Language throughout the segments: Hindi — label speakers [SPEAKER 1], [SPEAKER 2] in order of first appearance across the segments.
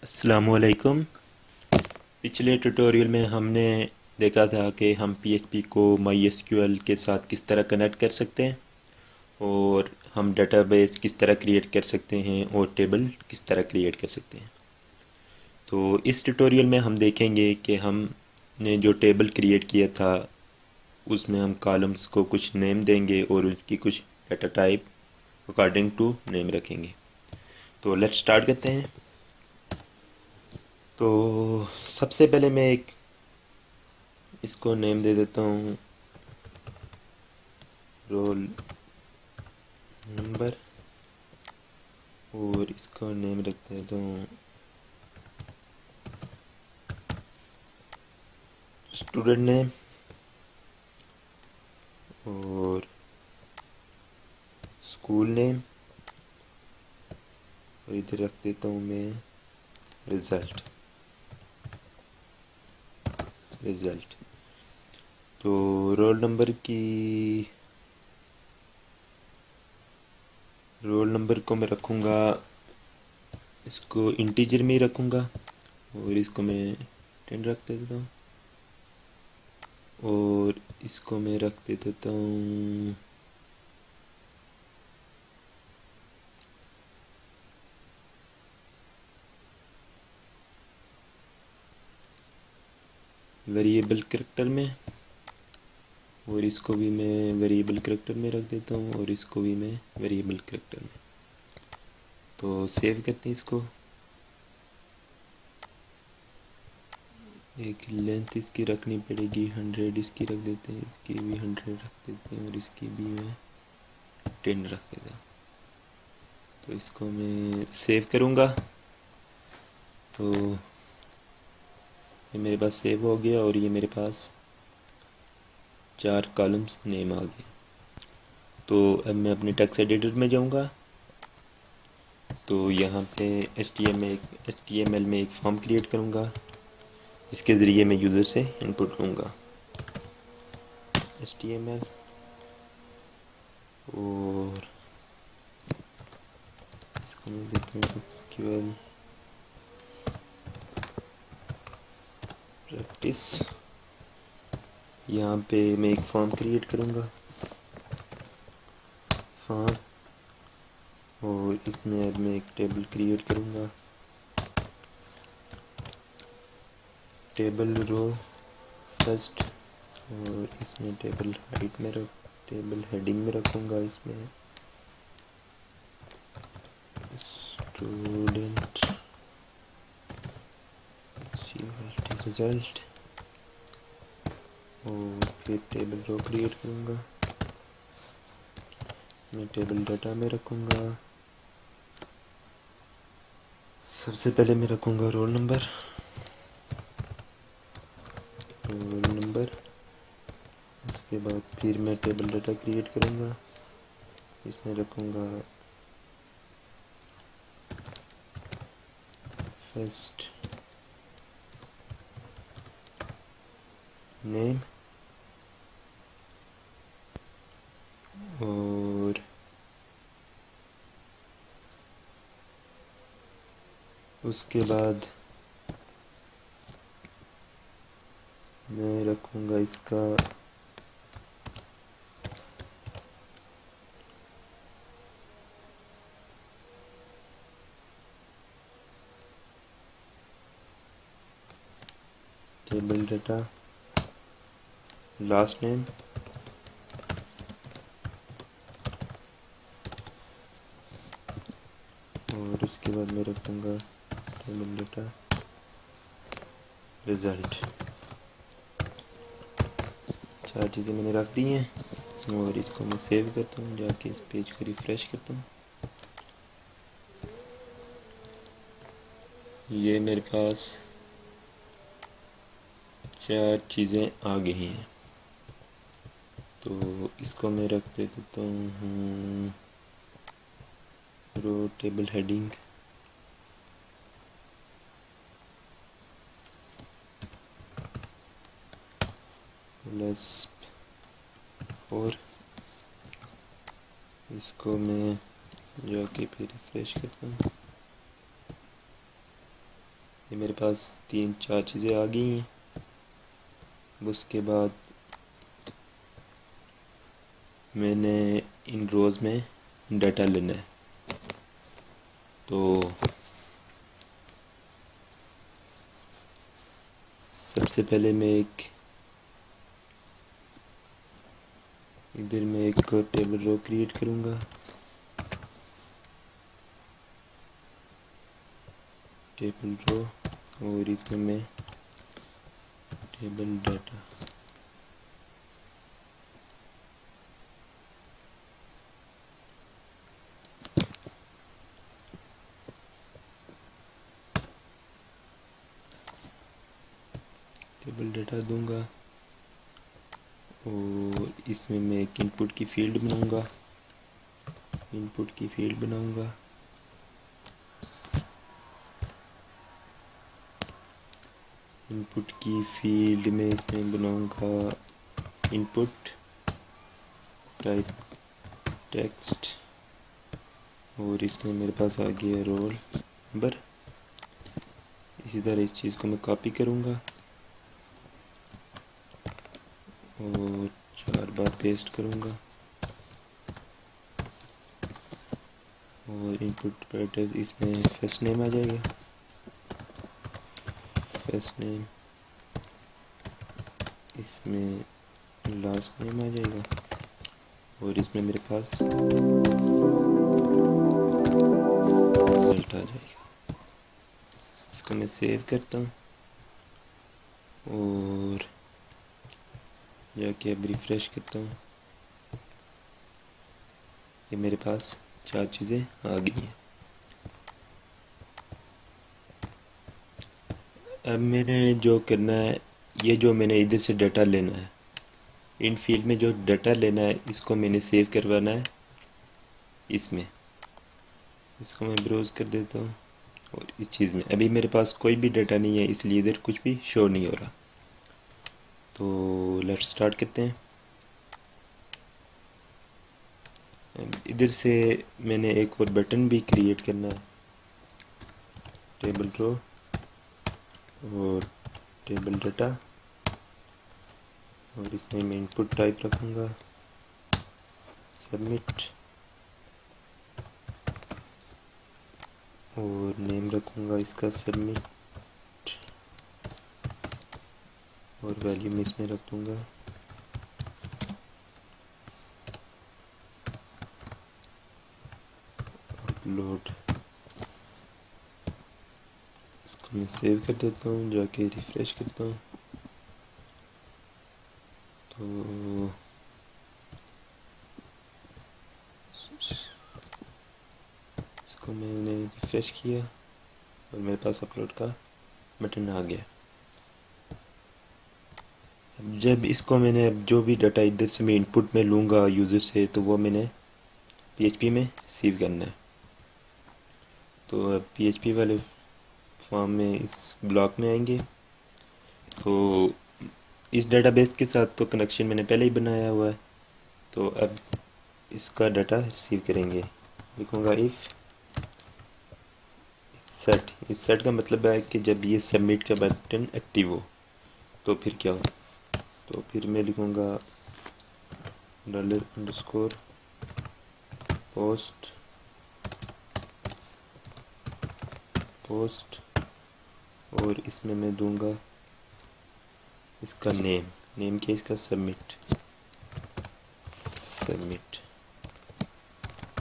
[SPEAKER 1] अस्सलामुअलैकुम। पिछले ट्यूटोरियल में हमने देखा था कि हम PHP को MySQL के साथ किस तरह कनेक्ट कर सकते हैं और हम डेटाबेस किस तरह क्रिएट कर सकते हैं और टेबल किस तरह क्रिएट कर सकते हैं। तो इस ट्यूटोरियल में हम देखेंगे कि हमने जो टेबल क्रिएट किया था उसमें हम कॉलम्स को कुछ नेम देंगे और उसकी कुछ data type according to name रखेंगे। तो लेट्स स्टार्ट करते हैं। तो सबसे पहले मैं एक इसको नेम दे देता हूँ रोल नंबर और इसको नेम रख देता हूँ स्टूडेंट नेम और स्कूल नेम और इधर रख देता हूँ मैं रिज़ल्ट। तो रोल नंबर को मैं रखूँगा, इसको इंटीजर में ही रखूँगा और इसको मैं 10 रख देता हूँ और इसको मैं रख देता हूँ वेरिएबल कैरेक्टर में और इसको भी मैं वेरिएबल कैरेक्टर में रख देता हूँ और इसको भी मैं वेरिएबल कैरेक्टर में। तो सेव करते हैं इसको। एक लेंथ इसकी रखनी पड़ेगी 100, इसकी रख देते हैं, इसकी भी 100 रख देते हैं और इसकी भी मैं 10 रख देता हूँ। तो इसको मैं सेव करूँगा तो ये मेरे पास सेव हो गया और ये मेरे पास 4 कॉलम्स नेम आ गए। तो अब मैं अपने टेक्स्ट एडिटर में जाऊँगा। तो यहाँ पे HTML में एक फॉर्म क्रिएट करूँगा, इसके ज़रिए मैं यूज़र से इनपुट लूँगा। HTML और इसको मैं देता हूँ SQL प्रैक्टिस। यहाँ पे मैं एक फॉर्म क्रिएट करूँगा, फॉर्म, और इसमें अब मैं एक टेबल क्रिएट करूँगा, टेबल रो फर्स्ट, और इसमें टेबल हाइट में टेबल हेडिंग में रखूँगा इसमें स्टूडेंट रिजल्ट और फिर टेबल रो क्रिएट करूँगा, मैं टेबल डाटा में रखूँगा। सबसे पहले मैं रखूँगा रोल नंबर, उसके बाद फिर मैं टेबल डाटा क्रिएट करूँगा, इसमें रखूँगा फर्स्ट नेम और उसके बाद मैं रखूँगा इसका टेबल डाटा लास्ट नेम और उसके बाद मैं रखूँगा टेबल डाटा रिज़ल्ट। 4 चीज़ें मैंने रख दी हैं और इसको मैं सेव करता हूँ, जाके इस पेज को रिफ़्रेश करता हूँ। ये मेरे पास 4 चीज़ें आ गई हैं। तो इसको मैं रख देता हूँ रो टेबल हेडिंग, +4, इसको मैं जाके फिर रिफ्रेश करता हूँ। ये मेरे पास 3-4 चीज़ें आ गई हैं। उसके बाद मैंने इन रोज़ में डाटा लेना है। तो सबसे पहले मैं इधर मैं एक टेबल रो क्रिएट करूँगा। टेबल रो और इसमें मैं टेबल डाटा दूंगा और इसमें मैं एक इनपुट की फील्ड बनाऊंगा। इनपुट की फील्ड में इसमें बनाऊंगा इनपुट टाइप टेक्स्ट और इसमें मेरे पास आ गया रोल नंबर। इसी तरह इस चीज़ को मैं कॉपी करूंगा और 4 बार पेस्ट करूंगा और इनपुट पैरामीटर इसमें फर्स्ट नेम आ जाएगा। फर्स्ट नेम इसमें लास्ट नेम आ जाएगा और इसमें मेरे पास रिजल्ट आ जाएगा। इसको मैं सेव करता हूँ और जाके अब रिफ्रेश करता हूँ। ये मेरे पास 4 चीज़ें आ गई हैं। अब मैंने जो करना है, ये जो मैंने इधर से डाटा लेना है, इन फील्ड में जो डाटा लेना है इसको मैंने सेव करवाना है इसमें। इसको मैं ब्राउज़ कर देता हूँ और इस चीज़ में अभी मेरे पास कोई भी डाटा नहीं है, इसलिए इधर कुछ भी शो नहीं हो रहा। तो लेट्स स्टार्ट करते हैं। इधर से मैंने एक और बटन भी क्रिएट करना है। टेबल रो और टेबल डाटा और इसमें मैं इनपुट टाइप रखूँगा सबमिट और नेम रखूँगा इसका सबमिट और वैल्यू में इसमें रख दूँगा अपलोड। इसको मैं सेव कर देता हूँ, जाके रिफ्रेश करता हूँ। तो इसको मैंने रिफ्रेश किया और मेरे पास अपलोड का बटन आ गया। अब जब इसको मैंने अब जो भी डाटा इधर से मैं इनपुट में लूँगा यूज़र से, तो वो मैंने PHP में सेव करना है। तो अब PHP वाले फॉर्म में इस ब्लॉक में आएंगे। तो इस डाटाबेस के साथ तो कनेक्शन मैंने पहले ही बनाया हुआ है, तो अब इसका डाटा रिसीव करेंगे। लिखूँगा इफ़ सेट का मतलब है कि जब ये सबमिट का बटन एक्टिव हो तो फिर क्या हो। तो फिर मैं लिखूँगा $_ पोस्ट और इसमें मैं दूंगा इसका नेम क्या इसका सबमिट।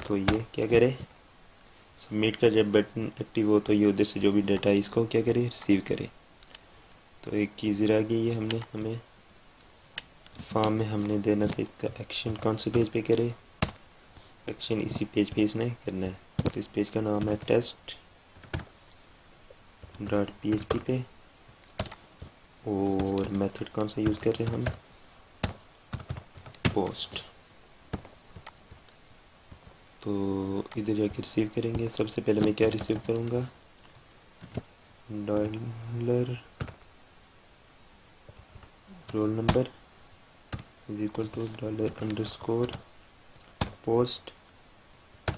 [SPEAKER 1] तो ये क्या करे, सबमिट का जब बटन एक्टिव हो तो ये उधर से जो भी डाटा है इसको क्या करे, रिसीव करे। तो एक चीज़ रह गई है, हमें फॉर्म में हमने देना था इसका एक्शन कौन से पेज पे करे। एक्शन इसी पेज पे इसने करना है। तो इस पेज का नाम है test.php पे और मेथड कौन सा यूज़ कर रहे हैं हम, पोस्ट। तो इधर जाके रिसीव करेंगे। सबसे पहले मैं क्या रिसीव करूँगा, $_ roll number is equal to $_ post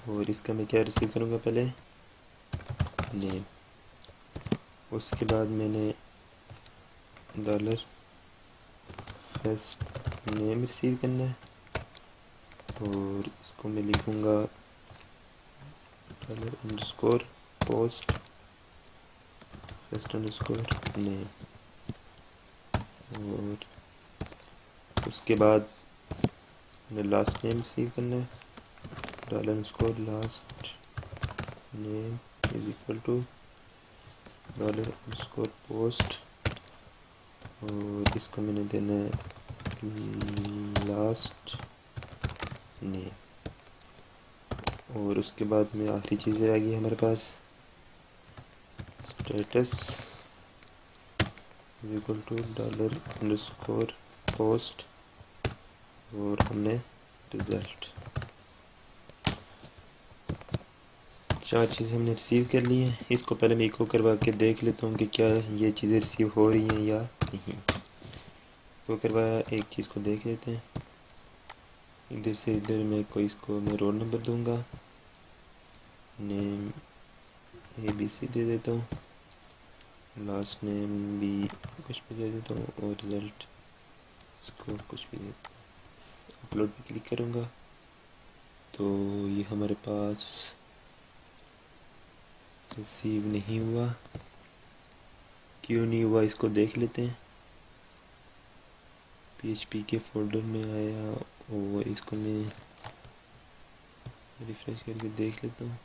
[SPEAKER 1] और इसका मैं क्या रिसीव करूँगा, पहले नेम। उसके बाद मैंने डॉलर फर्स्ट नेम रिसीव करना है और इसको मैं लिखूँगा dollar underscore post first underscore name. और उसके बाद मैंने लास्ट नेम रिसीव करना है dollar underscore last name is equal to dollar underscore post और इसको मैंने देना है लास्ट नेम। और उसके बाद में आखिरी चीज़ें आ गई हमारे पास status is equal to dollar underscore post और हमने रिज़ल्ट। 4 चीज़ें हमने रिसीव कर ली हैं। इसको पहले मैं इको करवा के देख लेता हूँ कि क्या ये चीज़ें रिसीव हो रही हैं या नहीं। इको करवाया, एक चीज़ को देख लेते हैं। इधर से इधर मैं कोई इसको मैं रोल नंबर दूंगा, नेम ABC दे देता हूँ, लास्ट नेम भी कुछ भी दे देता हूँ और रिज़ल्ट इसको कुछ भी दे। अपलोड पे क्लिक करूँगा तो ये हमारे पास रिसीव नहीं हुआ। क्यों नहीं हुआ इसको देख लेते हैं। PHP के फोल्डर में आया और इसको मैं रिफ्रेश करके देख लेता हूँ।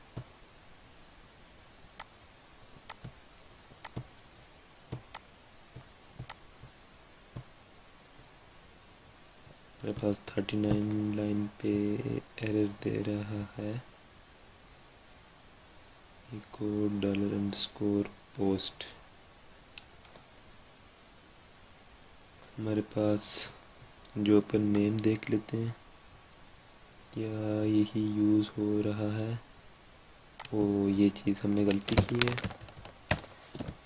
[SPEAKER 1] मेरे पास 39 लाइन पे एरर दे रहा है। इको डॉलर अंडरस्कोर पोस्ट हमारे पास जो अपन नेम देख लेते हैं क्या यही यूज़ हो रहा है। ओ ये चीज़ हमने गलती की है।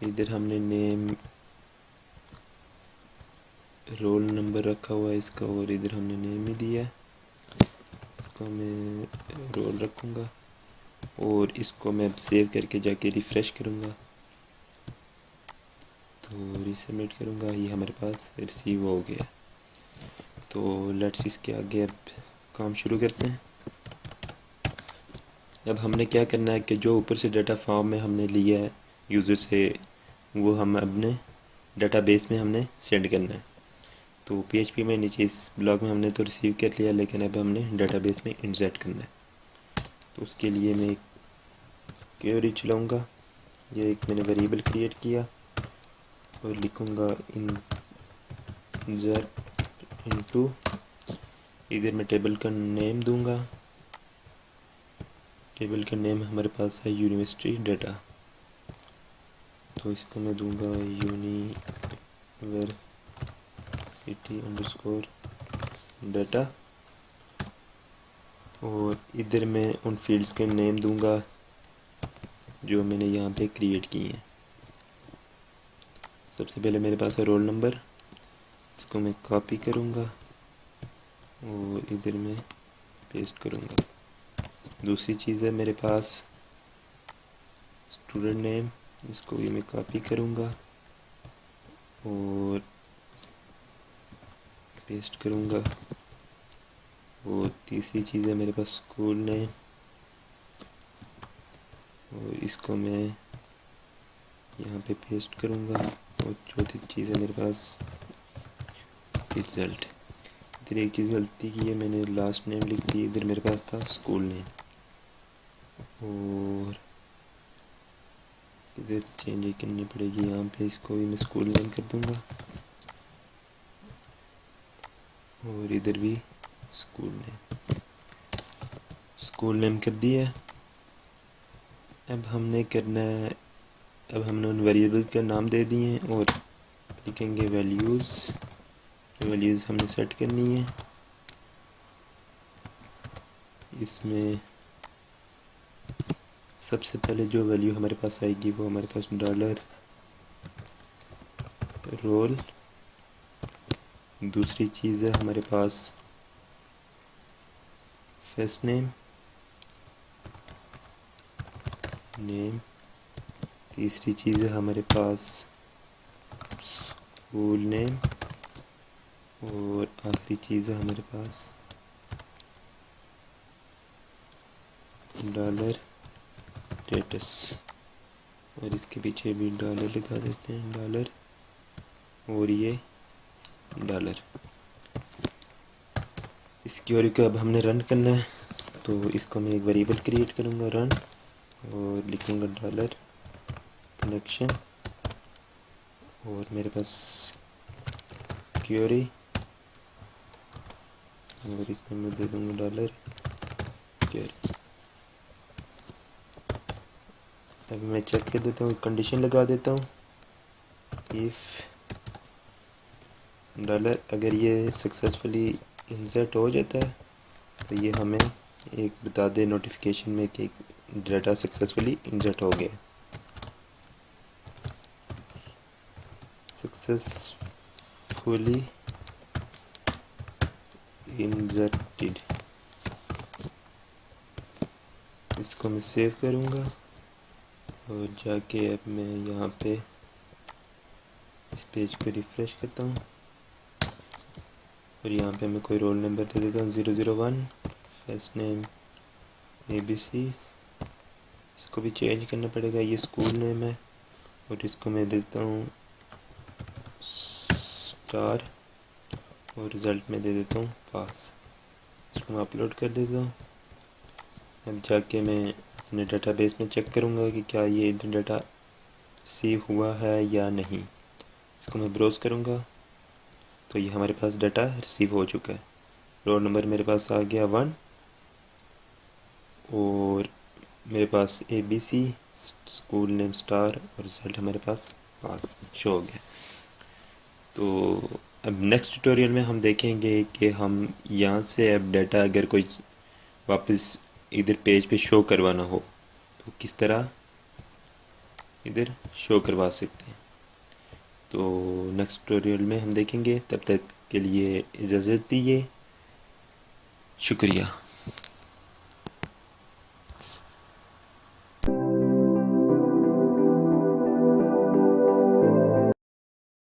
[SPEAKER 1] इधर हमने नेम रोल नंबर रखा हुआ है इसका और इधर हमने नेम ही दिया है। इसको मैं रोल रखूँगा और इसको मैं सेव करके जाके रिफ़्रेश करूँगा तो रिसबमिट करूँगा। ये हमारे पास रिसीव हो गया। तो लेट्स इसके आगे अब काम शुरू करते हैं। अब हमने क्या करना है कि जो ऊपर से डाटा फॉर्म में हमने लिया है यूज़र से वो हम अपने डाटाबेस में हमने सेंड करना है। तो PHP में नीचे इस ब्लॉक में हमने तो रिसीव कर लिया, लेकिन अब हमने डाटाबेस में इंसर्ट करना है। तो उसके लिए मैं एक क्वेरी चलाऊँगा। ये एक मैंने वेरिएबल क्रिएट किया और लिखूँगा इंसर्ट इनटू, इधर मैं टेबल का नेम दूंगा। टेबल का नेम हमारे पास है यूनिवर्सिटी डाटा, तो इसको मैं दूंगा यूनिवर्सिटी अंडरस्कोर डाटा और इधर मैं उन फील्ड्स के नेम दूंगा जो मैंने यहाँ पे क्रिएट किए हैं। सबसे पहले मेरे पास है रोल नंबर, इसको मैं कॉपी करूँगा और इधर मैं पेस्ट करूँगा। दूसरी चीज़ है मेरे पास स्टूडेंट नेम, इसको भी मैं कॉपी करूँगा और पेस्ट करूँगा। और तीसरी चीज़ है मेरे पास स्कूल नेम और इसको मैं यहाँ पे पेस्ट करूँगा। और चौथी चीज़ है मेरे पास रिज़ल्ट। इधर एक चीज़ गलती की है, मैंने लास्ट नेम लिख दी, इधर मेरे पास था स्कूल नेम और इधर चेंज करनी पड़ेगी। यहाँ पे इसको भी मैं स्कूल नेम कर दूँगा और इधर भी स्कूल नेम कर दिया। अब हमने करना है, अब हमने उन वेरिएबल का नाम दे दिए हैं और लिखेंगे वैल्यूज़। वैल्यूज़ हमने सेट करनी है। इसमें सबसे पहले जो वैल्यू हमारे पास आएगी वो हमारे पास डॉलर रोल। दूसरी चीज़ है हमारे पास फर्स्ट नेम। तीसरी चीज़ है हमारे पास स्कूल नेम, और आखिरी चीज़ है हमारे पास डॉलर स्टेटस, और इसके पीछे भी डॉलर लगा देते हैं, डॉलर, और ये डॉलर। इस क्वेरी को अब हमने रन करना है, तो इसको मैं एक वेरिएबल क्रिएट करूँगा रन, और लिखूँगा डॉलर कनेक्शन, और मेरे पास क्वेरी, और इसमें मैं दे दूँगा डॉलर क्वेरी। अब मैं चेक कर देता हूँ, कंडीशन लगा देता हूँ, इफ़ डॉलर, अगर ये सक्सेसफुली इंसर्ट हो जाता है तो ये हमें एक बता दे नोटिफिकेशन में कि डाटा सक्सेसफुली इंसर्ट हो गया, सक्सेसफुली इंसर्टेड। इसको मैं सेव करूँगा, और जाके अब मैं यहाँ पे इस पेज को रिफ़्रेश करता हूँ, और यहाँ पे मैं कोई रोल नंबर दे देता हूँ 001, फर्स्ट नेम ABC। इसको भी चेंज करना पड़ेगा, ये स्कूल नेम है, और इसको मैं देता हूँ स्टार, और रिज़ल्ट में दे देता हूँ पास। इसको मैं अपलोड कर देता हूँ। अब जाके मैं अपने डेटाबेस में चेक करूँगा कि क्या ये डाटा रिसीव हुआ है या नहीं। इसको मैं ब्राउज़ करूँगा, तो ये हमारे पास डाटा रिसीव हो चुका है। रोल नंबर मेरे पास आ गया 1, और मेरे पास ABC, स्कूल नेम स्टार, और रिज़ल्ट हमारे पास पास शो हो गया। तो अब नेक्स्ट ट्यूटोरियल में हम देखेंगे कि हम यहाँ से अब डाटा अगर कोई वापस इधर पेज पे शो करवाना हो तो किस तरह इधर शो करवा सकते हैं। तो नेक्स्ट ट्यूटोरियल में हम देखेंगे। तब तक के लिए इजाज़त दीजिए, शुक्रिया।